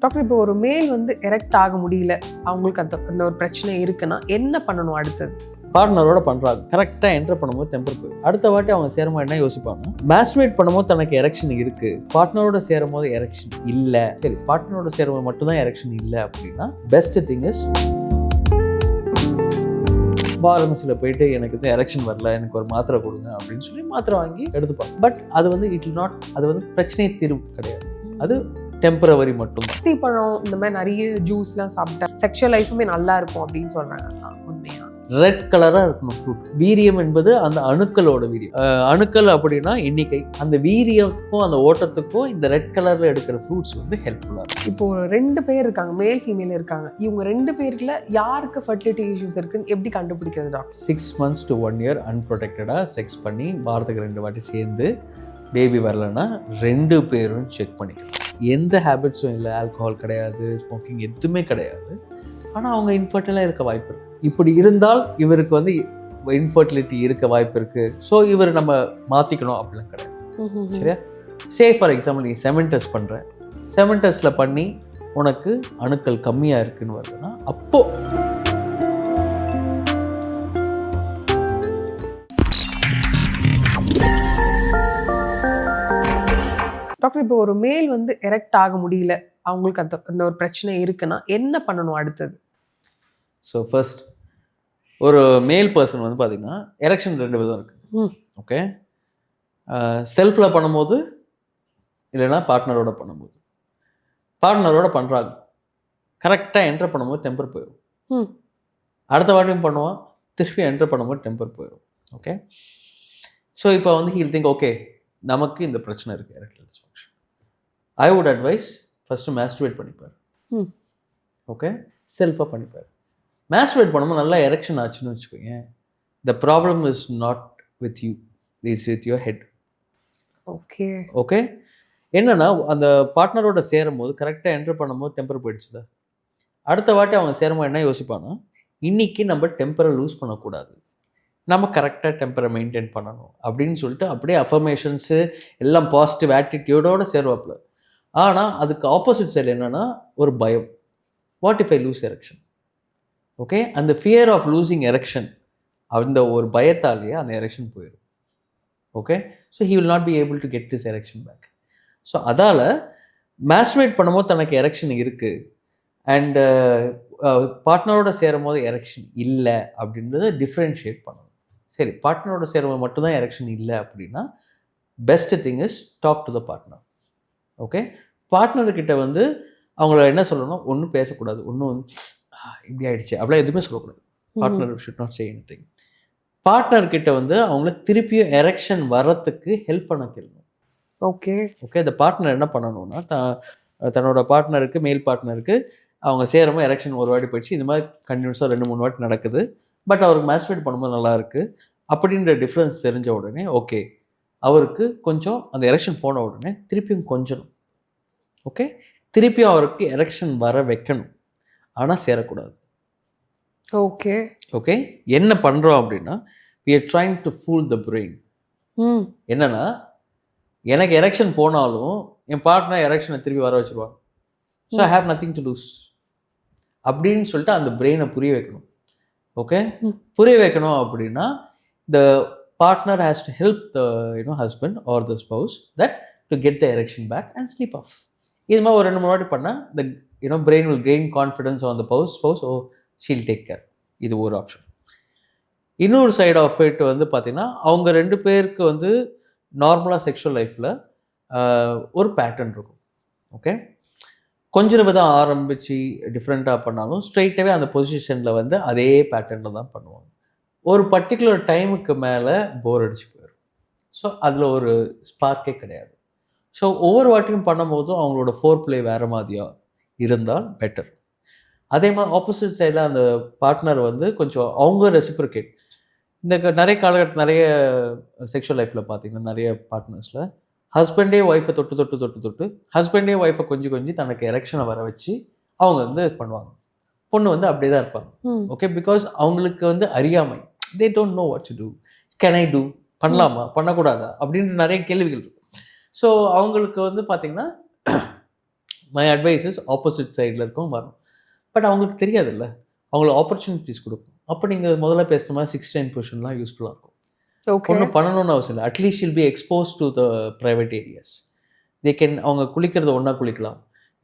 Doctor, இப்போ ஒரு மேல் வந்து எரெக்ட் ஆக முடியல, அவங்களுக்கு அந்த ஒரு பிரச்சனை இருக்குன்னா என்ன பண்ணணும் அடுத்தது? பார்ட்னரோட பண்ணுறாங்க, கரெக்டாக என்டர் பண்ணும்போது டெம்பர் போய் அடுத்த வாட்டி அவங்க சேரும்போது என்ன யோசிப்பாங்க, மாஸ்டர்பேட் பண்ணும்போது தனக்கு எரெக்ஷன் இருக்கு, பார்ட்னரோட சேரும்போது எரெக்ஷன் இல்லை. சரி, பார்ட்னரோட சேரும்போது மட்டும்தான் எரெக்ஷன் இல்லை அப்படின்னா பெஸ்ட் திங் இஸ் ஃபார்மசியில் போயிட்டு எனக்கு வந்து எரெக்ஷன் வரல, எனக்கு ஒரு மாத்திரை கொடுங்க அப்படின்னு சொல்லி மாத்திரை வாங்கி எடுத்துப்பாங்க. பட் அது வந்து இட் வில் நாட், அது வந்து பிரச்சனை தீர்வு கிடையாது, அது டெம்பரவரி மட்டும்தான். அத்தி பழம் இந்த மாதிரி நிறைய ஜூஸ்லாம் சாப்பிட்டா செக்ஷுவல் லைஃபுமே நல்லா இருக்கும் அப்படின்னு சொல்றாங்க, உண்மையா? ரெட் கலராக இருக்கணும் ஃப்ரூட். வீரியம் என்பது அந்த அணுக்களோட வீரியம். அணுக்கள் அப்படின்னா எண்ணிக்கை. அந்த வீரியத்துக்கும் அந்த ஓட்டத்துக்கும் இந்த ரெட் கலரில் எடுக்கிற ஃப்ரூட்ஸ் வந்து ஹெல்ப்ஃபுல்லாக இருக்கும். இப்போ 2 பேர் இருக்காங்க, மேல் ஃபீமேல் இருக்காங்க, இவங்க 2 பேருக்குல யாருக்கு ஃபர்டிலிட்டி இஷ்யூஸ் இருக்குன்னு எப்படி கண்டுபிடிக்கிறது டாக்டர்? 6 months to 1 year அன்ப்ரொடெக்டடாக செக்ஸ் பண்ணி வாரத்துக்கு 2 வாட்டி சேர்ந்து பேபி வரலன்னா 2 பேரும் செக் பண்ணிக்கலாம். எந்த ஹேபிட்ஸும் இல்லை, ஆல்கஹால் கிடையாது, ஸ்மோக்கிங் எதுவுமே கிடையாது, ஆனால் அவங்க இன்ஃபர்டிலாக இருக்க வாய்ப்பு இருக்குது. இப்படி இருந்தால் இவருக்கு வந்து இன்ஃபர்டிலிட்டி இருக்க வாய்ப்பு இருக்குது, ஸோ இவர் நம்ம மாற்றிக்கணும் அப்படிலாம் கிடையாது. சரியா? சே ஃபார் எக்ஸாம்பிள் நீ செமன் டெஸ்ட் பண்ணுற, செமன் டெஸ்ட்டில் பண்ணி உனக்கு அணுக்கள் கம்மியாக இருக்குன்னு வருதுன்னா அப்போது டாக்டர், இப்போ ஒரு மேல் வந்து எரெக்ட் ஆக முடியல, அவங்களுக்கு அந்த ஒரு பிரச்சனை இருக்குன்னா என்ன பண்ணணும் அடுத்தது? ஸோ ஃபர்ஸ்ட் ஒரு மேல் பர்சன் வந்து பார்த்தீங்கன்னா எரெக்ஷன் 2 விதம் இருக்குது. ஓகே, செல்ஃபில் பண்ணும்போது இல்லைன்னா பார்ட்னரோட பண்ணும்போது. பார்ட்னரோட பண்ணுறாங்க, கரெக்டாக என்டர் பண்ணும்போது டெம்பர் போயிடும். அடுத்த வாட்டியும் பண்ணுவான், திருப்பி என்டர் பண்ணும்போது டெம்பர் போயிடும். ஓகே, ஸோ இப்போ வந்து ஹீல் திங்க் ஓகே நமக்கு இந்த பிரச்சனை இருக்குது, erectile dysfunction. I would advise first masturbate பண்ணிப்பார். ஓகே, செல்ஃபாக பண்ணிப்பார். மாஸ்டர்பேட் பண்ணும்போது நல்லா எரெக்ஷன் ஆச்சுன்னு வச்சுக்கோங்க, the problem is not with you, it's with your head. Okay okay, என்னன்னா அந்த பார்ட்னரோட சேரும்போது கரெக்டாக என்டர் பண்ணும்போது டெம்பர் போயிடுச்சுல, அடுத்த வாட்டி அவங்க சேரும்போது என்ன யோசிப்பானா, இன்றைக்கி நம்ம டெம்பரை லூஸ் பண்ணக்கூடாது, நம்ம கரெக்டாக டெம்பரை மெயின்டைன் பண்ணணும் அப்படின்னு சொல்லிட்டு அப்படியே அஃபர்மேஷன்ஸு எல்லாம் பாசிட்டிவ் ஆட்டிடியூடோடு சேருவாப்பில். ஆனால் அதுக்கு ஆப்போசிட் சைடு என்னென்னா ஒரு பயம், what if I lose erection. Okay, அந்த ஃபியர் ஆஃப் லூசிங் எரெக்ஷன், அந்த ஒரு பயத்தாலேயே அந்த எரெக்ஷன் போயிடும். Okay, so he will not be able to get this erection back. So அதால் மாஸ்டர்பேட் பண்ணும்போது தனக்கு எரெக்ஷன் இருக்குது அண்டு பார்ட்னரோட சேரும்போது எரெக்ஷன் இல்லை அப்படின்றத டிஃப்ரென்ஷியேட் பண்ணணும். சரி, பார்ட்னரோட சேரும்போது மட்டும்தான் எரெக்ஷன் இல்லை அப்படின்னா best thing is talk to the partner. Okay, பார்ட்னர்கிட்ட வந்து அவங்கள என்ன சொல்லணும், ஒன்றும் பேசக்கூடாது, ஒன்றும் இப்படி ஆகிடுச்சு அப்படிலாம் எதுவுமே சொல்லக்கூடாது. Partner should not say anything. பார்ட்னர்கிட்ட வந்து அவங்கள திருப்பியும் எரெக்ஷன் வரத்துக்கு ஹெல்ப் பண்ண கேளுங்க. ஓகே ஓகே, இந்த பார்ட்னர் என்ன பண்ணணும்னா தன்னோட பார்ட்னருக்கு, மேல் பார்ட்னருக்கு அவங்க சேரும்போது எரெக்ஷன் ஒரு வாட்டி போயிடுச்சு, இந்த மாதிரி கண்டினியூஸாக 2-3 வாட்டி நடக்குது, பட் அவருக்கு மாஸ்டர்பேட் பண்ணும்போது நல்லா இருக்குது அப்படின்ற டிஃப்ரென்ஸ் தெரிஞ்ச உடனே ஓகே, அவருக்கு கொஞ்சம் அந்த எரெக்ஷன் போன உடனே திருப்பியும் கொஞ்சம் ஓகே, திருப்பியும் அவருக்கு எரெக்ஷன் வர வைக்கணும், ஆனால் சேரக்கூடாது. ஓகே ஓகே, என்ன பண்ணுறோம் அப்படின்னா we are trying to fool the brain. என்னன்னா எனக்கு எரெக்ஷன் போனாலும் என் பார்ட்னர் எரெக்ஷனை திருப்பி வர வச்சுருவாங்க, so I have nothing to lose அப்படின்னு சொல்லிட்டு அந்த பிரெயினை புரிய வைக்கணும். ஓகே, புரிய வைக்கணும் அப்படின்னா the partner has to help the husband or the spouse that to get the erection back and sleep off. இது மாதிரி ஒரு 2-3 வாட்டி பண்ணால் த brain will gain confidence on the spouse, oh she'll take care. இது ஒரு ஆப்ஷன். இன்னொரு side of it வந்து பார்த்திங்கன்னா அவங்க 2 பேருக்கு வந்து நார்மலாக செக்ஷுவல் லைஃப்பில் ஒரு பேட்டர்ன் இருக்கும். ஓகே, கொஞ்சம் விதம் ஆரம்பித்து டிஃப்ரெண்ட்டாக பண்ணாலும் ஸ்ட்ரைட்டாகவே அந்த பொசிஷனில் வந்து அதே பேட்டர்னில் தான் பண்ணுவாங்க. ஒரு பர்டிகுலர் டைமுக்கு மேலே போர் அடிச்சு போயிடும். ஸோ அதில் ஒரு ஸ்பார்க்கே கிடையாது. ஸோ ஒவ்வொரு வாட்டியும் பண்ணும்போதும் அவங்களோட ஃபோர் பிளே வேறு மாதிரியாக இருந்தால் பெட்டர். அதே மாதிரி ஆப்போசிட் சைடில் அந்த பார்ட்னர் வந்து கொஞ்சம் அவங்க ரெசிப்ரிகேட். இந்த நிறைய காலகட்டத்தில் நிறைய செக்ஷுவல் லைஃப்பில் பார்த்தீங்கன்னா நிறைய பார்ட்னர்ஸில் ஹஸ்பண்டே ஒய்ஃபை தொட்டு ஹஸ்பண்டே ஒய்ஃபை கொஞ்சம் தனக்கு எரெக்ஷனை வர வச்சு அவங்க வந்து பண்ணுவாங்க. பொண்ணு வந்து அப்படியே தான் இருப்பாங்க. ஓகே, பிகாஸ் அவங்களுக்கு வந்து அறியாமை, they don't know what to do, can I do, பண்ணலாமா பண்ணக்கூடாதா அப்படின்ற நிறைய கேள்விகள் இருக்கும். ஸோ அவங்களுக்கு வந்து பார்த்திங்கன்னா மை அட்வைஸ் இஸ் ஆப்போசிட் சைடில் இருக்கும் வரணும். பட் அவங்களுக்கு தெரியாதுல்ல, அவங்களுக்கு ஆப்பர்ச்சுனிட்டிஸ் கொடுக்கும். அப்போ நீங்கள் முதல்ல பேசுகிற மாதிரி 6-10 பொசிஷன்லாம் யூஸ்ஃபுல்லாக இருக்கும். ஓகே. ஒன்றும் பண்ணணும்னு அவசியம் இல்லை. At least shall be expose to the private areas. They can அவங்க குளிக்கிறத ஒன்றா குளிக்கலாம்,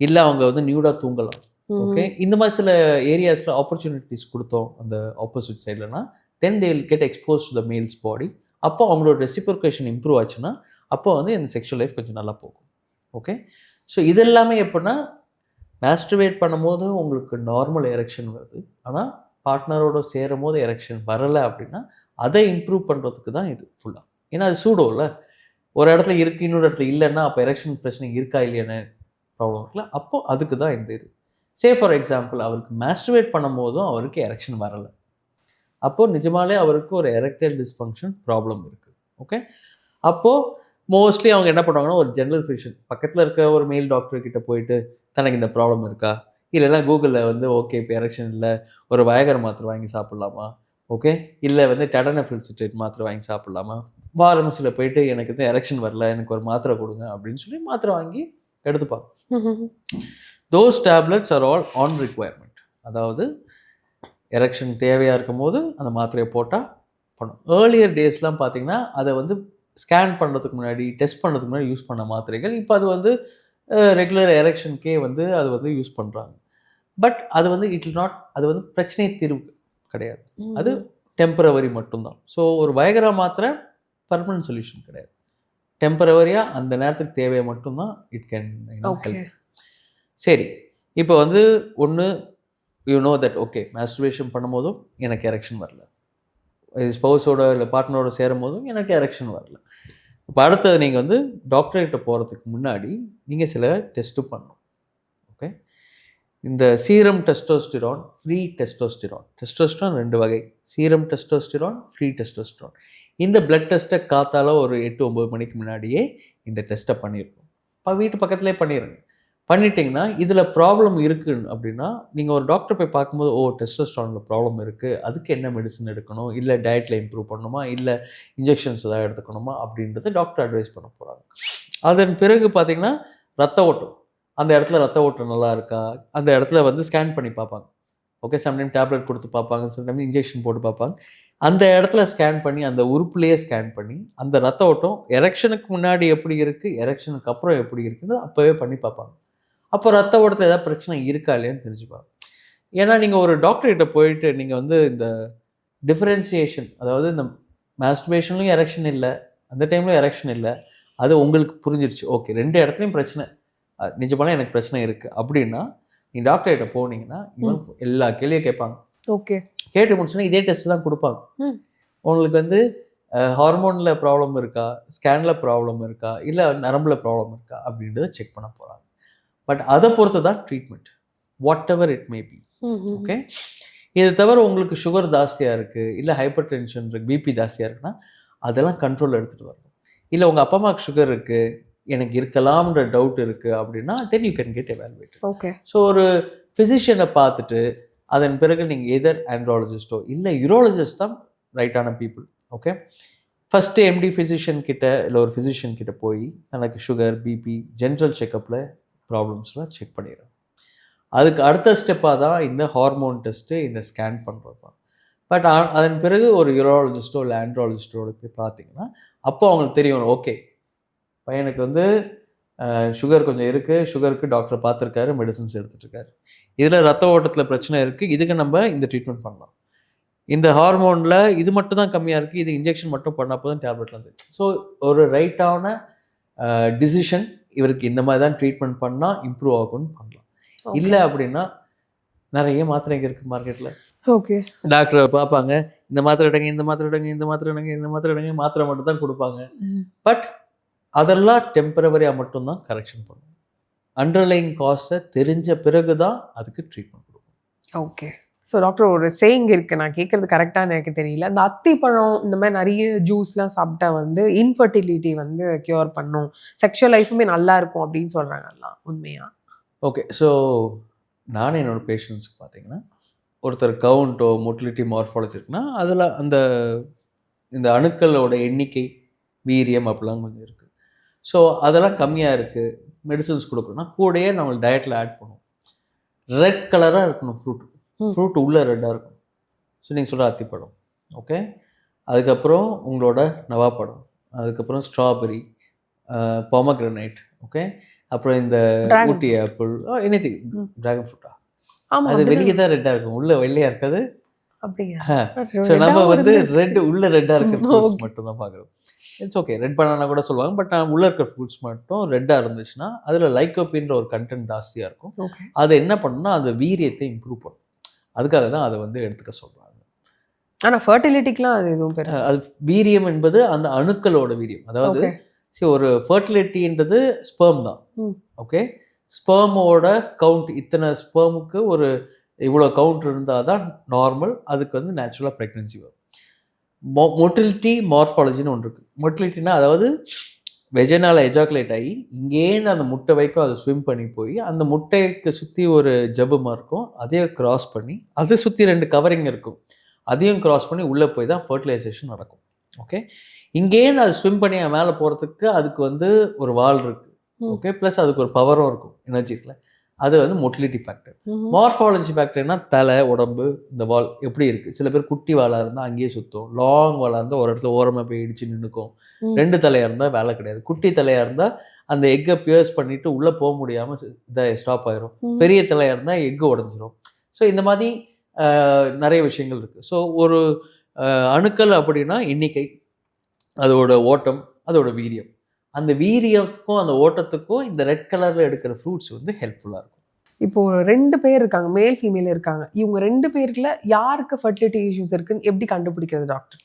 இல்லை அவங்க வந்து நியூடாக தூங்கலாம். ஓகே, இந்த மாதிரி சில ஏரியாஸில் ஆப்பர்ச்சுனிட்டிஸ் கொடுத்தோம் அந்த ஆப்போசிட் சைட்லனா, then they will get expose to the male's body. அப்போ அவங்களோட ரெசிப்ரோகேஷன் இம்ப்ரூவ் ஆச்சுன்னா அப்போ வந்து இந்த செக்ஷுவல் லைஃப் கொஞ்சம் நல்லா போகும். ஓகே, ஸோ இதெல்லாமே எப்படின்னா, மாஸ்டர்பேட் பண்ணும்போது உங்களுக்கு நார்மல் எரெக்ஷன் வருது, ஆனால் பார்ட்னரோட சேரும் போது எரெக்ஷன் வரலை அப்படின்னா அதை இம்ப்ரூவ் பண்ணுறதுக்கு தான் இது ஃபுல்லாக. ஏன்னா அது சூடோவில் ஒரு இடத்துல இருக்குது, இன்னொரு இடத்துல இல்லைன்னா அப்போ எரெக்ஷன் பிரச்சனை இருக்கா இல்லையான்னு ப்ராப்ளம் இருக்குல்ல, அப்போது அதுக்கு தான் இந்த இது. சே ஃபார் எக்ஸாம்பிள், அவருக்கு மாஸ்டர்பேட் பண்ணும் போதும் அவருக்கு எரெக்ஷன் வரலை, அப்போது நிஜமாலே அவருக்கு ஒரு எரெக்டைல் டிஸ்ஃபங்க்ஷன் ப்ராப்ளம் இருக்குது. ஓகே, அப்போது மோஸ்ட்லி அவங்க என்ன பண்ணுவாங்கன்னா, ஒரு ஜென்ரல் ஃபிசிஷியன் பக்கத்தில் இருக்க ஒரு மேல் டாக்டர்கிட்ட போயிட்டு தனக்கு இந்த ப்ராப்ளம் இருக்கா, இல்லைன்னா கூகுளில் வந்து ஓகே இப்போ எரெக்ஷன் இல்லை, ஒரு வயகர மாத்திரை வாங்கி சாப்பிட்லாமா, ஓகே, இல்லை வந்து டெடனஃபில் சிட்ரேட் மாத்திரை வாங்கி சாப்பிட்லாமா, ஃபார்மசியில் போயிட்டு எனக்கு வந்து எரெக்ஷன் வரல, எனக்கு ஒரு மாத்திரை கொடுங்க அப்படின்னு சொல்லி மாத்திரை வாங்கி எடுத்துப்பாங்க. Those tablets are all on requirement. அதாவது எரெக்ஷன் தேவையாக இருக்கும் போது அந்த மாத்திரையை போட்டால் பண்ணும். ஏர்லியர் டேஸ்லாம் பார்த்தீங்கன்னா அதை வந்து ஸ்கேன் பண்ணுறதுக்கு முன்னாடி, டெஸ்ட் பண்ணுறதுக்கு முன்னாடி யூஸ் பண்ண மாத்திரைகள் இப்போ அது வந்து ரெகுலர் எரெக்ஷனுக்கே வந்து அது வந்து யூஸ் பண்ணுறாங்க. பட் அது வந்து இட் வில் நாட், அது வந்து பிரச்சனை தீர்வு கிடையாது, அது டெம்பரவரி மட்டும்தான். ஸோ ஒரு வயகரா மாத்திரை பர்மனன்ட் சொல்யூஷன் கிடையாது, டெம்பரவரியாக அந்த நேரத்துக்கு தேவையை மட்டும்தான் இட் கேன் ஹெல்ப். சரி, இப்போ வந்து ஒன்று you know that okay masturbation பண்ணும்போதும் எனக்கு எரெக்ஷன் வரல, ஸ்பௌஸோட இல்லை பார்ட்னரோட சேரும் போதும் எனக்கு எரெக்ஷன் வரல. இப்போ அடுத்தது நீங்கள் வந்து டாக்டர்கிட்ட போகிறதுக்கு முன்னாடி நீங்கள் சில டெஸ்ட்டு பண்ணணும். ஓகே, இந்த serum testosterone, free testosterone. Testosterone 2 வகை, சீரம் டெஸ்டோஸ்டிரான், ஃப்ரீ டெஸ்டோஸ்டிரான். இந்த பிளட் டெஸ்ட்டை காத்தால ஒரு 8-9 மணிக்கு முன்னாடியே இந்த டெஸ்ட்டை பண்ணியிருக்கோம். இப்போ வீட்டு பக்கத்துலேயே பண்ணிடுங்க. பண்ணிட்டீங்கன்னா இதில் ப்ராப்ளம் இருக்குது அப்படின்னா நீங்கள் ஒரு டாக்டர் போய் பார்க்கும்போது, ஓ டெஸ்டோஸ்டிரானில் ப்ராப்ளம் இருக்குது, அதுக்கு என்ன மெடிசன் எடுக்கணும், இல்லை டயட்டில் இம்ப்ரூவ் பண்ணணுமா, இல்லை இன்ஜெக்ஷன்ஸ் ஏதாவது எடுத்துக்கணுமா அப்படின்றத டாக்டர் அட்வைஸ் பண்ண போகிறாங்க. அதன் பிறகு பார்த்தீங்கன்னா ரத்த ஓட்டம், அந்த இடத்துல ரத்த ஓட்டம் நல்லா இருக்கா, அந்த இடத்துல வந்து ஸ்கேன் பண்ணி பார்ப்பாங்க. ஓகே, சம்டைம் டேப்லெட் கொடுத்து பார்ப்பாங்க, சம்டைம் இன்ஜெக்ஷன் போட்டு பார்ப்பாங்க. அந்த இடத்துல ஸ்கேன் பண்ணி, அந்த உறுப்புலேயே ஸ்கேன் பண்ணி அந்த ரத்த ஓட்டம் எரெக்ஷனுக்கு முன்னாடி எப்படி இருக்குது, எரெக்ஷனுக்கு அப்புறம் எப்படி இருக்குன்னு அப்போவே பண்ணி பார்ப்பாங்க. அப்போ ரத்த ஓட்டத்தில் ஏதாவது பிரச்சனை இருக்கா இல்லையான்னு தெரிஞ்சுப்பாங்க. ஏன்னா நீங்கள் ஒரு டாக்டர்கிட்ட போயிட்டு நீங்கள் வந்து இந்த டிஃப்ரென்சியேஷன், அதாவது இந்த மாஸ்டர்பேஷன்லையும் எரெக்ஷன் இல்லை, அந்த டைம்லையும் எரெக்ஷன் இல்லை, அது உங்களுக்கு புரிஞ்சிருச்சு, ஓகே 2 இடத்துலையும் பிரச்சனை, நிஜமான எனக்கு பிரச்சனை இருக்குது அப்படின்னா நீ டாக்டர்கிட்ட போனீங்கன்னா இவன் எல்லா கேள்வியும் கேட்பாங்க. ஓகே, கேட்டு முடிச்சுன்னா இதே டெஸ்ட் தான் கொடுப்பாங்க. உங்களுக்கு வந்து ஹார்மோனில் ப்ராப்ளம் இருக்கா, ஸ்கேனில் ப்ராப்ளம் இருக்கா, இல்லை நரம்பில் ப்ராப்ளம் இருக்கா அப்படின்றத செக் பண்ண போகிறாங்க. பட் அதை பொறுத்து தான் treatment, what ever it may be. Okay, இதை தவிர உங்களுக்கு சுகர் ஜாஸ்தியாக இருக்குது, இல்லை ஹைப்பர் டென்ஷன் இருக்குது, பிபி ஜாஸ்தியாக இருக்குன்னா அதெல்லாம் கண்ட்ரோல் எடுத்துகிட்டு வரணும். இல்லை உங்கள் அப்பா அம்மாவுக்கு சுகர் இருக்குது, எனக்கு இருக்கலாம்ன்ற டவுட் இருக்குது அப்படின்னா then you can get evaluated. Okay, so ஒரு ஃபிசிஷியனை பார்த்துட்டு அதன் பிறகு நீங்கள் எதர் ஆண்ட்ராலஜிஸ்டோ இல்லை யூரோலஜிஸ்ட் தான் ரைட்டான people. Okay, first MD physician கிட்ட இல்லை ஒரு ஃபிசிஷியன் கிட்ட போய் எனக்கு சுகர், பிபி, ஜென்ரல் செக்கப்பில் ப்ராப்ளம்ஸ்லாம் செக் பண்ணிடுறேன். அதுக்கு அடுத்த ஸ்டெப்பாக தான் இந்த ஹார்மோன் டெஸ்ட்டு, இந்த ஸ்கேன் பண்ணுறது தான். பட் அதன் பிறகு ஒரு யூரோலஜிஸ்டோ இல்லை ஆண்ட்ராலஜிஸ்டோட போய் பார்த்தீங்கன்னா அப்போ அவங்களுக்கு தெரியும், ஓகே பையனுக்கு வந்து சுகர் கொஞ்சம் இருக்குது, சுகருக்கு டாக்டர் பார்த்துருக்காரு, மெடிசன்ஸ் எடுத்துகிட்ருக்காரு, இதில் ரத்த ஓட்டத்தில் பிரச்சனை இருக்குது, இதுக்கு நம்ம இந்த ட்ரீட்மெண்ட் பண்ணலாம், இந்த ஹார்மோனில் இது மட்டும் தான் கம்மியாக இருக்குது, இது இன்ஜெக்ஷன் மட்டும் பண்ணால் போதும் டேப்லெட்லாம் வந்து. ஸோ ஒரு ரைட்டான டிசிஷன், இவருக்கு இந்த மாதிரி தான் ட்ரீட்மெண்ட் பண்ணால் இம்ப்ரூவ் ஆகும்னு பண்ணலாம். இல்லை அப்படின்னா நிறைய மாத்திரைங்க இருக்குது மார்க்கெட்டில். ஓகே, டாக்டரை பார்ப்பாங்க, இந்த மாத்திரை எடுங்க, இந்த மாத்திரை எடுங்க, இந்த மாத்திரை எடுங்க, இந்த மாத்திரை எடுங்க, மாத்திரை மட்டும் தான் கொடுப்பாங்க. பட் அதெல்லாம் டெம்பரவரியாக மட்டும்தான் கரெக்ஷன் பண்ணும். அண்டர்லைங் காஸை தெரிஞ்ச பிறகு தான் அதுக்கு ட்ரீட்மெண்ட் கொடுக்கும். ஓகே, ஸோ டாக்டர் ஒரு சேயிங் இருக்குது, நான் கேட்குறது கரெக்டாக எனக்கு தெரியல, இந்த அத்திப்பழம் இந்த மாதிரி நிறைய ஜூஸ்லாம் சாப்பிட்டா வந்து இன்ஃபர்டிலிட்டி வந்து க்யூர் பண்ணும், செக்ஷுவல் லைஃபுமே நல்லா இருக்கும் அப்படின்னு சொல்கிறாங்க, அதெல்லாம் உண்மையா? ஓகே, ஸோ நானே என்னோடய பேஷண்ட்ஸுக்கு பார்த்தீங்கன்னா ஒருத்தர் கவுண்டோ மொட்டிலிட்டி மார்ஃபாலஜி இருக்குன்னா அதில் அந்த இந்த அணுக்களோட எண்ணிக்கை, வீரியம் அப்படிலாம் கொஞ்சம் இருக்குது. ஸோ அதெல்லாம் கம்மியாக இருக்குது, மெடிசன்ஸ் கொடுக்குறோன்னா கூடயே நம்மளுக்கு டயட்டில் ஆட் பண்ணுவோம். ரெட் கலராக இருக்கணும் ஃப்ரூட் உள்ளே ரெட்டாக இருக்கும். ஸோ நீங்கள் சொல்கிற அத்திப்பழம், ஓகே. அதுக்கப்புறம் உங்களோட நவாப்பழம், அதுக்கப்புறம் ஸ்ட்ராபெரி, பொமக்ரனேட், ஓகே. அப்புறம் இந்த ஊட்டி ஆப்பிள், எனிதிங், டிராகன் ஃப்ரூட்டா, அது வெளியே தான் ரெட்டாக இருக்கும், உள்ள வெள்ளையாக இருக்காது. ஸோ நம்ம வந்து உள்ள ரெட்டாக இருக்கிற ஃப்ரூட்ஸ் மட்டும் தான் பார்க்குறோம். இட்ஸ் ஓகே, ரெட் பனானா கூட சொல்லுவாங்க. பட் நான் உள்ளே இருக்கிற ஃப்ரூட்ஸ் மட்டும் ரெட்டாக இருந்துச்சுன்னா அதில் லைக்கோபின்ற ஒரு கண்டென்ட் ஜாஸ்தியாக இருக்கும். அது என்ன பண்ணுன்னா அந்த வீரியத்தை இம்ப்ரூவ் பண்ணும். அதுக்காக தான் அதை வந்து எடுத்துக்க சொல்கிறாங்க. ஆனால் ஃபர்டிலிட்டிக்கெலாம் அது எதுவும் அது வீரியம் என்பது அந்த அணுக்களோட வீரியம். அதாவது ஒரு ஃபர்டிலிட்டின்றது ஸ்பெர்ம் தான், ஓகே. ஸ்பெர்மோட கவுண்ட், இத்தனை ஸ்பெர்முக்கு ஒரு இவ்வளோ கவுண்ட் இருந்தால் தான் நார்மல். அதுக்கு வந்து நேச்சுரலாக ப்ரெக்னென்சி வரும். மொட்டிலிட்டி மார்ஃபாலஜின்னு ஒன்று இருக்குது. மொட்டிலிட்டினா அதாவது வெஜனால் எஜாக்குலேட் ஆகி இங்கேருந்து அந்த முட்டை வரைக்கும் அதை ஸ்விம் பண்ணி போய் அந்த முட்டைக்கு சுற்றி ஒரு ஜவ்வுமா இருக்கும், அதையும் கிராஸ் பண்ணி அதை சுற்றி 2 கவரிங் இருக்கும், அதையும் கிராஸ் பண்ணி உள்ளே போய் தான் ஃபர்டிலைசேஷன் நடக்கும், ஓகே. இங்கேருந்து அது ஸ்விம் பண்ணி மேலே போகிறதுக்கு அதுக்கு வந்து ஒரு வால் இருக்குது, ஓகே. ப்ளஸ் அதுக்கு ஒரு பவரும் இருக்கும், எனர்ஜிக்கில். அது வந்து மொட்டிலிட்டி ஃபேக்டர். மார்ஃபாலஜி ஃபேக்டர்னா தலை, உடம்பு, இந்த வால் எப்படி இருக்குது. சில பேர் குட்டி வாலாக இருந்தால் அங்கேயே சுற்றும், லாங் வாலாக இருந்தால் ஒரு இடத்துல ஓரமாக போய் இடிச்சு நின்றுக்கும். 2 தலையாக இருந்தால் வேலை கிடையாது. குட்டி தலையாக இருந்தால் அந்த எக்கை பியர்ஸ் பண்ணிவிட்டு உள்ளே போக முடியாமல் இதை ஸ்டாப் ஆகிரும். பெரிய தலையாக இருந்தால் எக்கு உடஞ்சிரும். ஸோ இந்த மாதிரி நிறைய விஷயங்கள் இருக்குது. ஸோ ஒரு அணுக்கள் அப்படின்னா எண்ணிக்கை, அதோட ஓட்டம், அதோட வீரியம். அந்த வீரியத்துக்கும் அந்த ஓட்டத்துக்கும் இந்த ரெட் கலரில் எடுக்கிற ஃப்ரூட்ஸ் வந்து ஹெல்ப்ஃபுல்லாக இருக்கும். இப்போ 2 பேர் இருக்காங்க, மேல் ஃபீமேல் இருக்காங்க. இவங்க 2 பேருக்குல யாருக்கு ஃபர்டிலிட்டி இஷ்யூஸ் இருக்குன்னு எப்படி கண்டுபிடிக்கிறது டாக்டர்?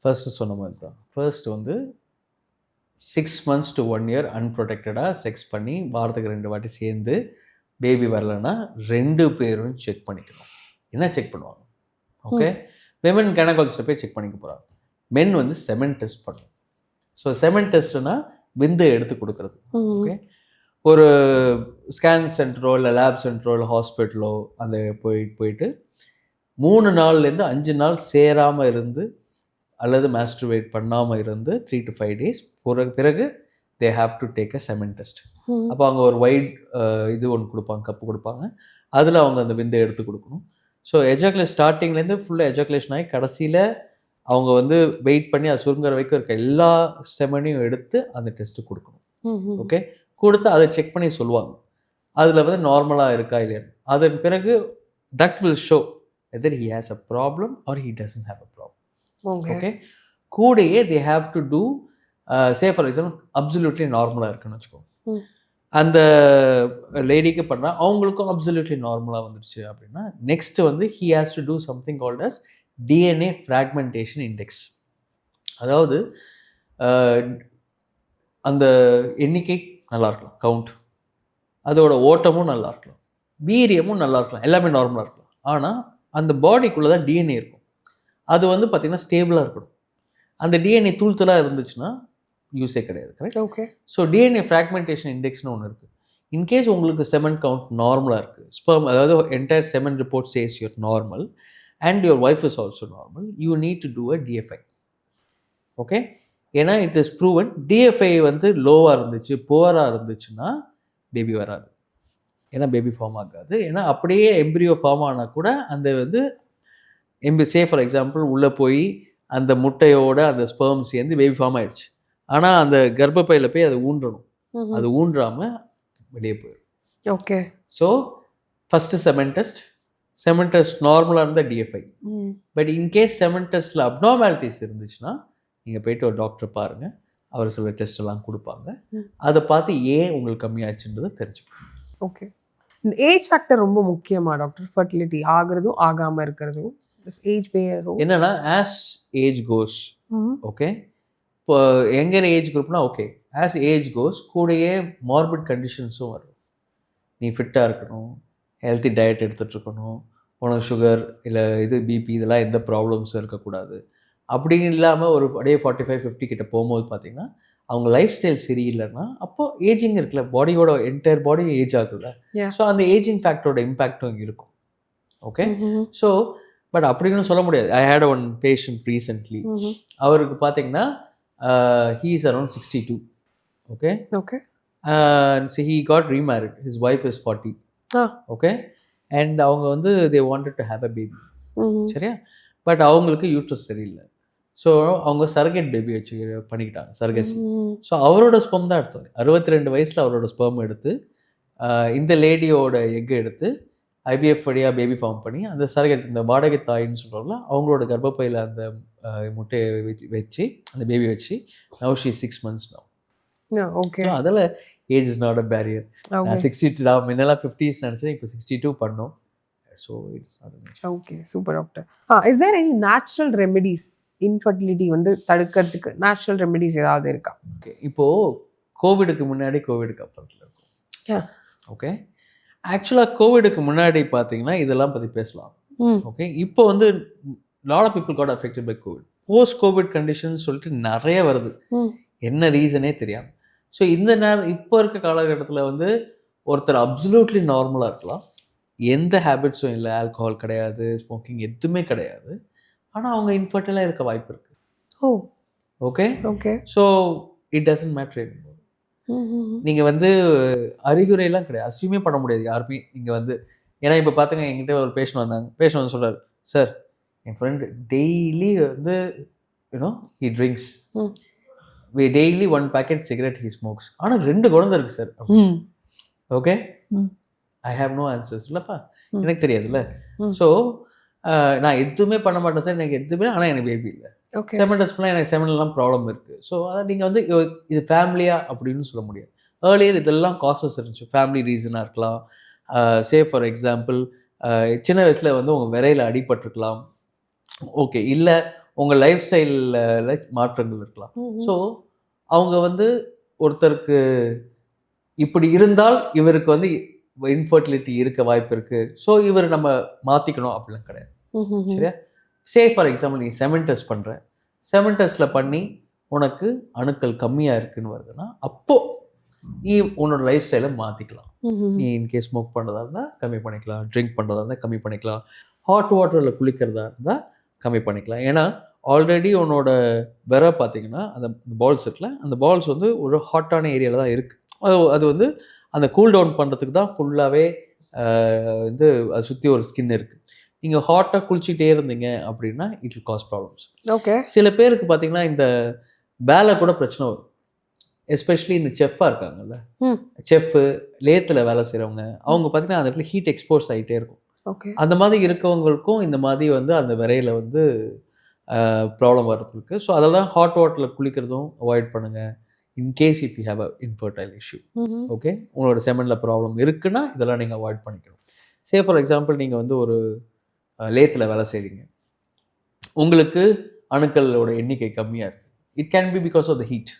ஃபர்ஸ்ட் சொன்ன மாதிரி தான். ஃபர்ஸ்ட் வந்து 6 months to 1 year அன்ப்ரொடெக்டடாக செக்ஸ் பண்ணி வாரத்துக்கு 2 வாட்டி சேர்ந்து பேபி வரலன்னா 2 பேரும் செக் பண்ணிக்கணும். என்ன செக் பண்ணுவாங்க, ஓகே. விமன் கைனகாலஜிஸ்ட்டை போய் செக் பண்ணிக்க போகிறாங்க. மென் வந்து செமன் டெஸ்ட் பண்ணும். ஸோ செமன் டெஸ்ட்னா விந்து எடுத்து கொடுக்குறது, ஓகே. ஒரு ஸ்கேன் சென்டரோ இல்லை லேப் சென்டரோ இல்லை ஹாஸ்பிட்டலோ அந்த போயிட்டு 3 நாள்லேருந்து 5 நாள் சேராமல் இருந்து அல்லது மாஸ்டர்வேட் பண்ணாமல் இருந்து 3 to 5 days பிறகு தே have to take a semen test. அப்போ அவங்க ஒரு வைட் இது ஒன்று கொடுப்பாங்க, கப்பு கொடுப்பாங்க, அதில் அவங்க அந்த விந்தை எடுத்து கொடுக்கணும். ஸோ எஜாக்குலேஷன் ஸ்டார்டிங்லேருந்து ஃபுல்லாக எஜாக்குலேஷன் ஆகி கடைசியில் அவங்க வந்து வெயிட் பண்ணி அது சுருங்குற வரைக்கும் இருக்க எல்லா செமனையும் எடுத்து அந்த டெஸ்ட்டு கொடுக்கணும், ஓகே. கொடுத்து அதை செக் பண்ணி சொல்லுவாங்க அதில் வந்து நார்மலாக இருக்கா இல்லையான்னு. அதன் பிறகு that will show whether he has a problem or he doesn't have a problem, okay. கூடயே they have to do say for example absolutely நார்மலாக இருக்குன்னு வச்சுக்கோங்க. அந்த லேடிக்கு பண்ணால் அவங்களுக்கும் அப்சல்யூட்லி நார்மலாக வந்துருச்சு அப்படின்னா நெக்ஸ்ட்டு வந்து he has to do something called as DNA fragmentation index. அதாவது அந்த எண்ணிக்கை நல்லா இருக்கலாம், கவுண்ட், அதோட ஓட்டமும் நல்லா இருக்கலாம், வீரியமும் நல்லா இருக்கலாம், எல்லாமே நார்மலாக இருக்கலாம். ஆனால் அந்த பாடிக்குள்ளே தான் டிஎன்ஏ இருக்கும். அது வந்து பார்த்திங்கன்னா ஸ்டேபிளாக இருக்கணும். அந்த டிஎன்ஏ தூள்தலாக இருந்துச்சுன்னா யூஸே கிடையாது, correct, okay. So DNA fragmentation இண்டெக்ஸ்னு ஒன்று இருக்குது. இன்கேஸ் உங்களுக்கு செமன் கவுண்ட் நார்மலாக இருக்குது, ஸ்பெர்ம் அதாவது entire semen report says your normal and your wife is also normal, you need to do a DFI, okay. ஏன்னா it is proven DFI வந்து லோவாக இருந்துச்சு, புவராக இருந்துச்சுன்னா பேபி வராது, ஏன்னா பேபி ஃபார்ம் ஆகாது. ஏன்னா அப்படியே எம்ப்ரியோ ஃபார்ம் ஆனால் கூட அந்த வந்து சே ஃபார் எக்ஸாம்பிள் உள்ளே போய் அந்த முட்டையோட அந்த ஸ்பெர்ம் சேர்ந்து பேபி ஃபார்ம் ஆகிடுச்சு. ஆனால் அந்த கர்ப்பப்பையில் போய் அதை ஊன்றணும், அது ஊன்றாமல் வெளியே போயிடும், okay. So first semen test நார்மலாக இருந்தால் டிஎஃப்ஐ. பட் இன்கேஸ் செமன் டெஸ்ட்டில் அப்நார்மாலிட்டிஸ் இருந்துச்சுன்னா நீங்கள் போய்ட்டு ஒரு டாக்டரை பாருங்கள், அவர் சில டெஸ்ட் எல்லாம் கொடுப்பாங்க, அதை பார்த்து ஏன் உங்களுக்கு கம்மியாச்சுன்றதை தெரிஞ்சுக்கணும், ஓகே. இந்த ஏஜ் ஃபேக்டர் ரொம்ப முக்கியமாக டாக்டர், ஃபர்டிலிட்டி ஆகிறதும் ஆகாமல் இருக்கிறதும் ஏஜ் பேரும் என்னென்னா ஆஸ் ஏஜ் கோஸ், ஓகே. இப்போ எங்கேற ஏஜ் குரூப்னா ஓகே, ஆஸ் ஏஜ் கோஸ் கூடயே மார்பிட் கண்டிஷன்ஸும் வரும். நீ ஃபிட்டாக இருக்கணும், ஹெல்த்தி டயட் எடுத்துகிட்ருக்கணும், உனக்கு சுகர் இல்லை இது பிபி இதெல்லாம் எந்த ப்ராப்ளம்ஸும் இருக்கக்கூடாது. அப்படி இல்லாமல் ஒரு அப்படியே 45-50 கிட்ட போகும்போது பார்த்திங்கன்னா அவங்க லைஃப் ஸ்டைல் சரியில்லைன்னா அப்போது ஏஜிங் இருக்குல்ல, பாடியோட என்டையர் பாடி ஏஜ் ஆகுதுல்ல, ஸோ அந்த ஏஜிங் ஃபேக்டரோட இம்பேக்டும் இங்கே இருக்கும், ஓகே. ஸோ பட் அப்படின்னு சொல்ல முடியாது. ஐ ஹேட் ஒன் பேஷண்ட் ரீசென்ட்லி, அவருக்கு பார்த்திங்கன்னா he is around 62, okay. So he got remarried. His wife is 40. Okay. And அவங்க வந்து they wanted to have a baby. சரியா? பட் அவங்களுக்கு யூட்ரஸ் சரியில்லை. ஸோ அவங்க சர்கேட் பேபி வச்சு பண்ணிக்கிட்டாங்க, சர்கசி. ஸோ அவரோட ஸ்பெர்ம் தான் எடுத்தாங்க. 62 வயசில் அவரோட ஸ்பெர்ம் எடுத்து இந்த லேடியோட எக் எடுத்து ஐபிஎஃப் வழியாக பேபி ஃபார்ம் பண்ணி அந்த சர்கேட், இந்த வாடகை தாயின்னு சொல்கிறோம்ல, அவங்களோட கர்ப்பப்பையில் அந்த முட்டையை வச்சு அந்த பேபி வச்சு now she 6 months now. Okay. அதில் age is not a barrier. 62 நான் முன்னெல்லாம் 50s நினச்சேன், இப்போ 62 பண்ணோம். So it's not a issue. Okay, super doctor. Is there any natural remedies infertility வந்து தடுக்கிறதுக்கு நேச்சுரல் ரெமெடிஸ் ஏதாவது இருக்கா? ஓகே, இப்போது கோவிடுக்கு முன்னாடி கோவிடுக்கு அப்புறத்தில் இருக்கும். ஓகே, ஆக்சுவலாக கோவிடுக்கு முன்னாடி பார்த்தீங்கன்னா இதெல்லாம் பற்றி பேசலாம். ஓகே, இப்போ வந்து lot of people got affected by covid. Post covid condition சொல்லிட்டு நிறைய வருது, என்ன ரீசனே தெரியாமல். ஸோ இந்த இப்போ இருக்க காலகட்டத்தில் வந்து ஒருத்தர் அப்சல்யூட்லி நார்மலாக இருக்கலாம், எந்த ஹேபிட்ஸும் இல்லை, ஆல்கஹால் கிடையாது, ஸ்மோக்கிங் எதுவுமே கிடையாது, ஆனால் அவங்க இன்ஃபர்டிலாக இருக்க வாய்ப்பு இருக்குது. Okay okay. So it doesn't matter. நீங்கள் வந்து அறிகுறையெல்லாம் கிடையாது, அசியூமே பண்ண முடியாது யாருமே. நீங்கள் வந்து ஏன்னா இப்போ பார்த்துங்க, என்கிட்ட ஒரு பேஷண்ட் வந்தாங்க. பேஷண்ட் வந்து சொல்கிறார், சார் என் ஃப்ரெண்டு டெய்லி வந்து he drinks, daily 1 packet cigarette he smokes, ஆனால் 2 குழந்தை இருக்குது sir. Okay, I have no answers. இல்லைப்பா, எனக்கு தெரியாதுல்ல. ஸோ நான் எதுவுமே பண்ண மாட்டேன் சார், எனக்கு எதுவுமே, ஆனால் எனக்கு பேபி இல்லை. செமன் டெஸ்ட்லாம் எனக்கு செமன்லாம் ப்ராப்ளம் இருக்குது. ஸோ அதை நீங்கள் வந்து இது ஃபேமிலியா அப்படின்னு சொல்ல முடியாது. ஏர்லியர் இதெல்லாம் காசஸ் இருந்துச்சு, ஃபேமிலி ரீசனாக இருக்கலாம். சே ஃபார் எக்ஸாம்பிள், சின்ன வயசில் வந்து உங்கள் விரையில் அடிபட்டிருக்கலாம். ஓகே, இல்லை உங்கள் லைஃப் ஸ்டைலில் மாற்றங்கள் இருக்கலாம். ஸோ அவங்க வந்து ஒருத்தருக்கு இப்படி இருந்தால் இவருக்கு வந்து இன்ஃபர்டிலிட்டி இருக்க வாய்ப்பு இருக்குது, ஸோ இவர் நம்ம மாற்றிக்கணும் அப்படிலாம் கிடையாது. சரியா? சே ஃபார் எக்ஸாம்பிள், நீ செமன் டெஸ்ட் பண்ணுற, செமன் டெஸ்ட்டில் பண்ணி உனக்கு அணுக்கள் கம்மியாக இருக்குன்னு வருதுன்னா அப்போது நீ உன்னோட லைஃப் ஸ்டைலை மாற்றிக்கலாம். நீ இன்கேஸ் ஸ்மோக் பண்ணுறதா இருந்தால் கம்மி பண்ணிக்கலாம், ட்ரிங்க் பண்ணுறதா இருந்தால் கம்மி பண்ணிக்கலாம், ஹாட் வாட்டரில் குளிக்கிறதா இருந்தால் கம்மி பண்ணிக்கலாம். ஏன்னா ஆல்ரெடி உன்னோட விரை பார்த்தீங்கன்னா அந்த பால்ஸ் இருக்குல்ல, அந்த பால்ஸ் வந்து ஒரு ஹாட்டான ஏரியாவில் தான் இருக்குது. அது வந்து அந்த கூல் டவுன் பண்ணுறதுக்கு தான் ஃபுல்லாகவே வந்து அதை சுற்றி ஒரு ஸ்கின் இருக்குது. நீங்கள் ஹாட்டாக குளிச்சுட்டே இருந்தீங்க அப்படின்னா it will cause problems. Okay. சில பேருக்கு பார்த்தீங்கன்னா இந்த வேலை கூட பிரச்சனை வரும், எஸ்பெஷலி இந்த செஃப்பாக இருக்காங்கல்ல, செஃப்பு லேத்தில் வேலை செய்கிறவங்க, அவங்க பார்த்தீங்கன்னா அந்த இடத்துல ஹீட் எக்ஸ்போஸ் ஆகிட்டே இருக்கும். அந்த மாதிரி இருக்கவங்களுக்கும் இந்த மாதிரி வந்து அந்த விரையில் வந்து ப்ராப்ளம் வர்றதுக்கு. ஸோ அதெல்லாம் ஹாட் வாட்டரில் குளிக்கிறதும் அவாய்ட் பண்ணுங்கள். In case if you have a infertile issue, okay, உங்களோட செமனில் ப்ராப்ளம் இருக்குன்னா இதெல்லாம் நீங்கள் அவாய்ட் பண்ணிக்கணும். சே ஃபார் எக்ஸாம்பிள், நீங்கள் வந்து ஒரு லேத்தில் வேலை செய்கிறீங்க, உங்களுக்கு அணுக்களோட எண்ணிக்கை கம்மியாக இருக்குது. It can be because of the heat.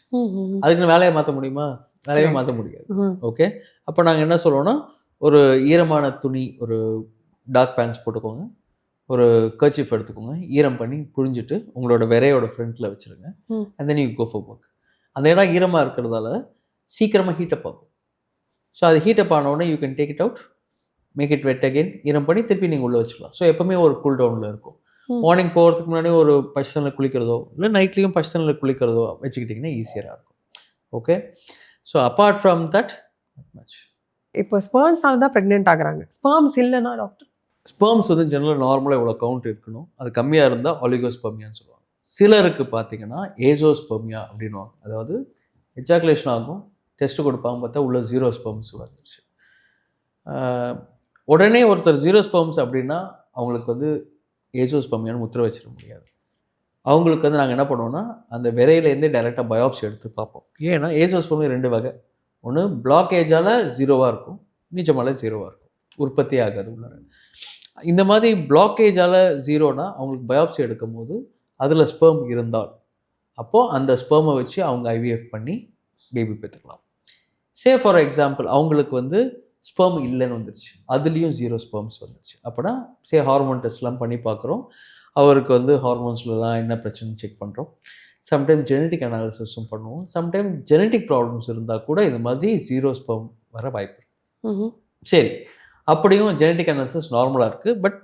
அதுக்கு வேலையை மாற்ற முடியுமா? வேலையை மாற்ற முடியாது. ஓகே, அப்போ நாங்கள் என்ன சொல்லுவோன்னா, ஒரு ஈரமான துணி, ஒரு டார்க் பேண்ட்ஸ் போட்டுக்கோங்க, ஒரு கர்ச்சீஃப் எடுத்துக்கோங்க, ஈரம் பண்ணி புழிஞ்சிட்டு உங்களோட விரையோட ஃப்ரண்ட்டில் வச்சுருங்க. And then you go for work. அந்த இடம் ஈரமாக இருக்கிறதால சீக்கிரமாக ஹீட்டப் ஆகும். ஸோ அது ஹீட்டப் ஆனவுடனே you can take it out, make it wet again, ஈரம் பண்ணி திருப்பி நீங்கள் உள்ளே வச்சுக்கலாம். ஸோ எப்போவுமே ஒரு கூல் டவுனில் இருக்கும். மார்னிங் போகிறதுக்கு முன்னாடி ஒரு பச்சனில் குளிக்கிறதோ இல்லை நைட்லேயும் பச்சனில் குளிக்கிறதோ வச்சுக்கிட்டிங்கன்னா ஈஸியாக இருக்கும். Okay, so apart from that much. இப்போ ஸ்பெர்ம்ஸ் தான் ப்ரெக்னென்ட் ஆகுறாங்க, ஸ்பெர்ம்ஸ் இல்லைன்னா டாக்டர்? ஸ்பெர்ம்ஸ் வந்து ஜெனரலாக நார்மலாக இவ்வளோ கவுண்ட் இருக்கணும், அது கம்மியாக இருந்தால் ஆலிகோஸ்பெர்மியான்னு சொல்லுவாங்க. சிலருக்கு பார்த்தீங்கன்னா ஏசோஸ்பெர்மியா அப்படின்வாங்க, அதாவது எஜாகுலேஷன் ஆகும், டெஸ்ட்டு கொடுப்பாங்க, பார்த்தா உள்ள 0 ஸ்பெர்ம்ஸ் வந்துருச்சு. உடனே ஒருத்தர் 0 ஸ்பெர்ம்ஸ் அப்படின்னா அவங்களுக்கு வந்து ஏசோஸ்பெர்மியான்னு முத்திரை வச்சிட முடியாது. அவங்களுக்கு வந்து நாங்கள் என்ன பண்ணுவோம்னா அந்த விரையிலேருந்தே டைரெக்டாக பயாப்சி எடுத்து பார்ப்போம். ஏன்னா ஏசோஸ்பெர்மியா 2 வகை, ஒன்று பிளாக்கேஜால் 0வாக இருக்கும், நிஜமால 0வாக இருக்கும், உற்பத்தி ஆகாது உள்ளார. இந்த மாதிரி பிளாக்கேஜால் 0னா அவங்களுக்கு பயாப்சி எடுக்கும் போது அதில் ஸ்பெர்ம் இருந்தால் அப்போது அந்த ஸ்பெர்மை வச்சு அவங்க ஐவிஎஃப் பண்ணி பேபி பெற்றுக்கலாம். சே ஃபார் எக்ஸாம்பிள், அவங்களுக்கு வந்து ஸ்பெர்ம் இல்லைன்னு வந்துருச்சு, அதுலேயும் 0 ஸ்பெர்ம்ஸ் வந்துருச்சு. அப்போனா சே ஹார்மோன் டெஸ்ட்லாம் பண்ணி பார்க்குறோம், அவருக்கு வந்து ஹார்மோன்ஸ்லாம் என்ன பிரச்சனை செக் பண்ணுறோம். சம்டைம் ஜெனட்டிக் அனாலிசிஸும் பண்ணுவோம். சம்டைம் ஜெனட்டிக் ப்ராப்ளம்ஸ் இருந்தால் கூட இந்த மாதிரி 0 ஸ்பெர்ம் வர வாய்ப்பு இருக்குது. சரி, அப்படியும் ஜெனட்டிக் அனாலிசிஸ் நார்மலாக இருக்குது, பட்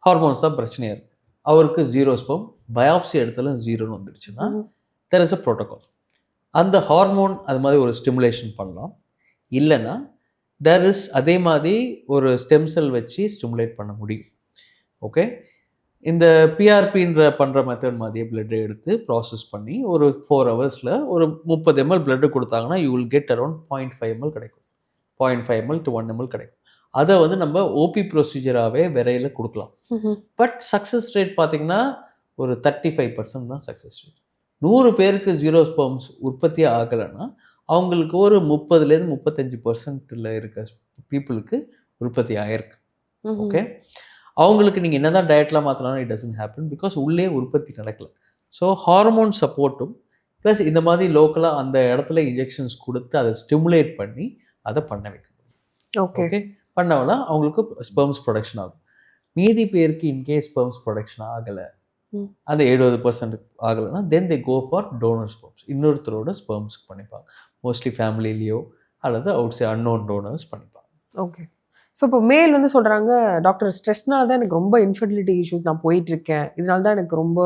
ஹார்மோன்ஸ் தான் பிரச்சனையாக இருக்குது. அவருக்கு 0 ஸ்பெர்ம், பயாப்சி இடத்துல 0ன்னு வந்துருச்சுன்னா தெர் இஸ் அ ப்ரோட்டோகால். அந்த ஹார்மோன் அது மாதிரி ஒரு ஸ்டிமுலேஷன் பண்ணலாம், இல்லைன்னா தேர் இஸ் அதே மாதிரி ஒரு ஸ்டெம் செல் வச்சு ஸ்டிமுலேட் பண்ண முடியும். ஓகே, இந்த பிஆர்பின்ற பண்ணுற மெத்தட் மாதிரியே பிளட்டை எடுத்து ப்ராசஸ் பண்ணி ஒரு 4 ஹவர்ஸில் ஒரு 30 ml பிளட்டு கொடுத்தாங்கன்னா you will get around 0.5 ml கிடைக்கும். 0.5 ml to 1 ml கிடைக்கும். அதை வந்து நம்ம ஓபி ப்ரொசீஜராகவே விரையில் கொடுக்கலாம். பட் சக்ஸஸ் ரேட் பார்த்திங்கன்னா ஒரு 35% தான் சக்ஸஸ் ரேட். 100 பேருக்கு ஜீரோ ஸ்பெர்ம்ஸ் உற்பத்தி ஆகலைன்னா அவங்களுக்கு ஒரு 30லேருந்து 35% இருக்க பீப்புளுக்கு உற்பத்தி ஆகிருக்கு. ஓகே, அவங்களுக்கு நீங்கள் என்ன தான் டயட்லாம் மாற்றினாலும் இட் டசன்ட் ஹேப்பன் பிகாஸ் உள்ளே உற்பத்தி நடக்கலை. ஸோ ஹார்மோன் சப்போர்ட்டும் ப்ளஸ் இந்த மாதிரி லோக்கலாக அந்த இடத்துல இன்ஜெக்ஷன்ஸ் கொடுத்து அதை ஸ்டிமுலேட் பண்ணி அதை பண்ண வைக்க முடியும். ஓகே, பண்ணவனா அவங்களுக்கு ஸ்பெர்ம்ஸ் ப்ரொடக்ஷன் ஆகும். மீதி பேருக்கு இன்கேஸ் ஸ்பெர்ம்ஸ் ப்ரொடக்ஷன் ஆகலை, அந்த 70% ஆகலைன்னா தென் தே கோ ஃபார் டோனர் ஸ்பெர்ம்ஸ். இன்னொருத்தரோட ஸ்பெர்ம்ஸ்க்கு பண்ணிப்பாங்க. மோஸ்ட்லி ஃபேமிலிலேயோ அல்லது அவுட் சைட் அன்னோன் டோனர்ஸ் பண்ணிப்பாங்க. ஓகே, ஸோ இப்போ மேல் வந்து சொல்கிறாங்க, டாக்டர் ஸ்ட்ரெஸ்னால தான் எனக்கு ரொம்ப இன்ஃபர்டிலிட்டி இஷ்யூஸ் நான் போயிட்டுருக்கேன், இதனால தான் எனக்கு ரொம்ப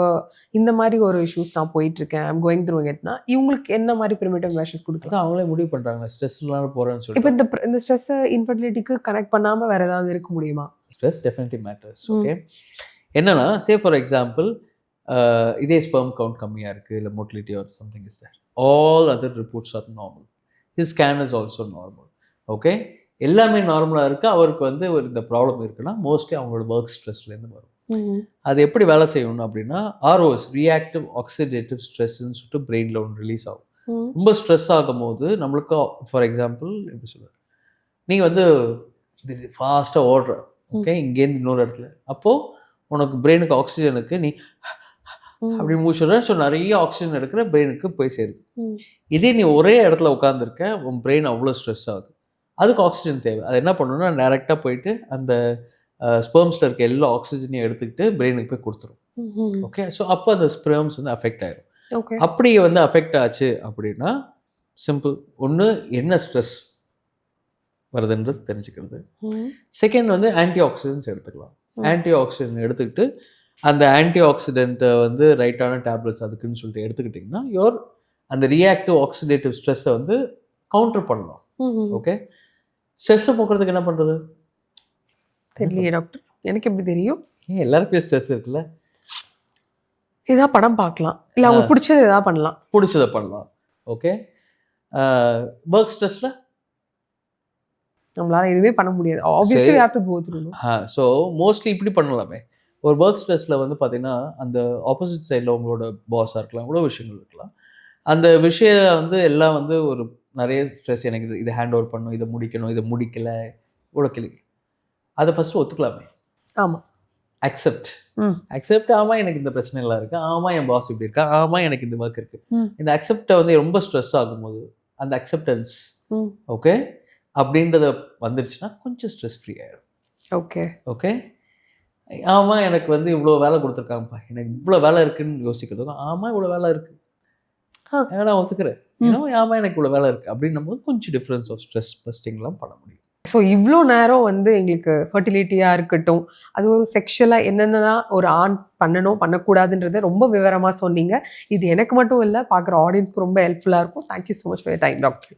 இந்த மாதிரி ஒரு இஷ்யூஸ் நான் போயிட்டுருக்கேன், ஐம் கோயிங் த்ரூ இட்னா இவங்களுக்கு என்ன மாதிரி ப்ரிமிட்டிவ் மெஷர்ஸ் கொடுக்கலாம்? அவங்களே முடிவு பண்ணுறாங்க ஸ்ட்ரெஸ்னால போகிறேன்னு சொல்லி. இப்போ இந்த ஸ்ட்ரெஸ்ஸை இன்ஃபர்டிலிட்டிக்கு கனெக்ட் பண்ணாமல் வேறு ஏதாவது இருக்க முடியுமா? Stress definitely matters. ஓகே, என்னன்னா சே ஃபார் எக்ஸாம்பிள் இதே ஸ்பெர்ம் கவுண்ட் கம்மியாக இருக்குது, இல்லை motility or something is there, all other reports are normal, his scan is also normal. Okay, எல்லாமே நார்மலாக இருக்குது. அவருக்கு வந்து ஒரு இந்த ப்ராப்ளம் இருக்குன்னா மோஸ்ட்லி அவங்களோட ஒர்க் ஸ்ட்ரெஸ்லேருந்து வரும். அது எப்படி வேலை செய்யணும் அப்படின்னா ஆர்ஓஎஸ், ரியாக்டிவ் ஆக்சிடேட்டிவ் ஸ்ட்ரெஸ்ன்னு சொல்லிட்டு பிரெயினில் ஒன்று ரிலீஸ் ஆகும். ரொம்ப ஸ்ட்ரெஸ் ஆகும் போது நம்மளுக்கு ஃபார் எக்ஸாம்பிள் எப்படி சொல்லுவார், நீங்கள் வந்து இது ஃபாஸ்ட்டாக ஓடுற, ஓகே, இங்கேருந்து இன்னொரு இடத்துல, அப்போது உனக்கு பிரெயினுக்கு ஆக்சிஜனுக்கு நீ அப்படின்னு மூச்சுடுற, ஸோ நிறைய ஆக்சிஜன் எடுக்கிற பிரெயினுக்கு போய் சேருது. இதே நீ ஒரே இடத்துல உட்காந்துருக்க, உன் பிரெயின் அவ்வளோ ஸ்ட்ரெஸ் ஆகுது, அதுக்கு ஆக்சிஜன் தேவை. அது என்ன பண்ணணும்னா டைரெக்டாக போயிட்டு அந்த ஸ்பெர்ம்ஸில் இருக்க எல்லா ஆக்சிஜனையும் எடுத்துக்கிட்டு பிரெயினுக்கு போய் கொடுத்துரும். ஓகே, ஸோ அப்போ அந்த ஸ்பெர்ம்ஸ் வந்து அஃபெக்ட் ஆயிடும். அப்படி வந்து அஃபெக்ட் ஆச்சு அப்படின்னா சிம்பிள், ஒன்று என்ன ஸ்ட்ரெஸ் வருதுன்றது தெரிஞ்சுக்கிறது. செகண்ட் வந்து ஆன்டி ஆக்சிடென்ட்ஸ் எடுத்துக்கலாம். ஆன்டி ஆக்சிடென்ட் எடுத்துக்கிட்டு அந்த ஆன்டி ஆக்சிடென்ட்டை வந்து ரைட்டான டேப்லெட்ஸ் அதுக்குன்னு சொல்லிட்டு எடுத்துக்கிட்டிங்கன்னா யோர் அந்த ரியாக்டிவ் ஆக்சிடேட்டிவ் ஸ்ட்ரெஸ்ஸை வந்து கவுண்டர் பண்ணலாம். ஓகே, ஸ்ட்ரெஸ்ஸை போக்குறதுக்கு என்ன பண்ணுறது தெரியலையே டாக்டர், எனக்கு எப்படி தெரியும்? எல்லாருக்கும் ஸ்ட்ரெஸ் இருக்குல்ல. ஏதாவது படம் பார்க்கலாம், இல்லை அவங்க பிடிச்சது ஏதாவது பண்ணலாம், பிடிச்சதை பண்ணலாம். ஓகே, ஒர்க் ஸ்ட்ரெஸ்ஸில் நம்மளால எதுவுமே பண்ண முடியாது. Obviously we have to go through. So mostly இப்படி பண்ணலாமே. ஒரு ஒர்க் ஸ்ட்ரெஸ்ஸில் வந்து பார்த்தீங்கன்னா அந்த ஆப்போசிட் சைடில் உங்களோட பாஸாக இருக்கலாம், இவ்வளோ விஷயங்கள் இருக்கலாம். அந்த விஷயம் வந்து எல்லாம் வந்து ஒரு நிறைய ஸ்ட்ரெஸ், எனக்கு இதை ஹேண்ட் ஓவர் பண்ணணும், இதை முடிக்கணும், இதை முடிக்கலை, இவ்வளோ கிளிக்கு, அதை ஃபஸ்ட்டு ஒத்துக்கலாமே. ஆமாம், அக்செப்ட். ஆமாம், எனக்கு இந்த பிரச்சனை எல்லாம் இருக்குது, ஆமாம் என் பாஸ் இப்படி இருக்கா, ஆமாம் எனக்கு இந்த ஒர்க் இருக்குது. இந்த அக்செப்டை வந்து ரொம்ப ஸ்ட்ரெஸ் ஆகும்போது அந்த அக்செப்டன்ஸ் ஓகே அப்படின்றத வந்துருச்சுன்னா கொஞ்சம் ஸ்ட்ரெஸ் ஃப்ரீ ஆகிடும். ஓகே ஓகே, ஆமாம் எனக்கு வந்து இவ்வளோ வேலை கொடுத்துருக்காங்கப்பா, எனக்கு இவ்வளோ வேலை இருக்குன்னு யோசிக்கிறதுக்கும் ஆமாம் இவ்வளோ வேலை இருக்குது நான் ஒத்துக்கிறேன், ஆமாம் எனக்கு இவ்வளோ வேலை இருக்குது அப்படின்னும் போது கொஞ்சம் டிஃப்ரென்ஸ் ஆஃப் ஸ்ட்ரெஸ் பஸ்டிங்லாம் பண்ண முடியும். ஸோ இவ்வளோ நேரம் வந்து எங்களுக்கு ஃபர்டிலிட்டியாக இருக்கட்டும், அது ஒரு செக்ஷுவலாக என்னென்னா ஒரு ஆண் பண்ணணும் பண்ணக்கூடாதுன்றதை ரொம்ப விவரமாக சொன்னீங்க. இது எனக்கு மட்டும் இல்லை, பார்க்குற ஆடியன்ஸ்க்கு ரொம்ப ஹெல்ப்ஃபுல்லாக இருக்கும். Thank you so much for your time doctor.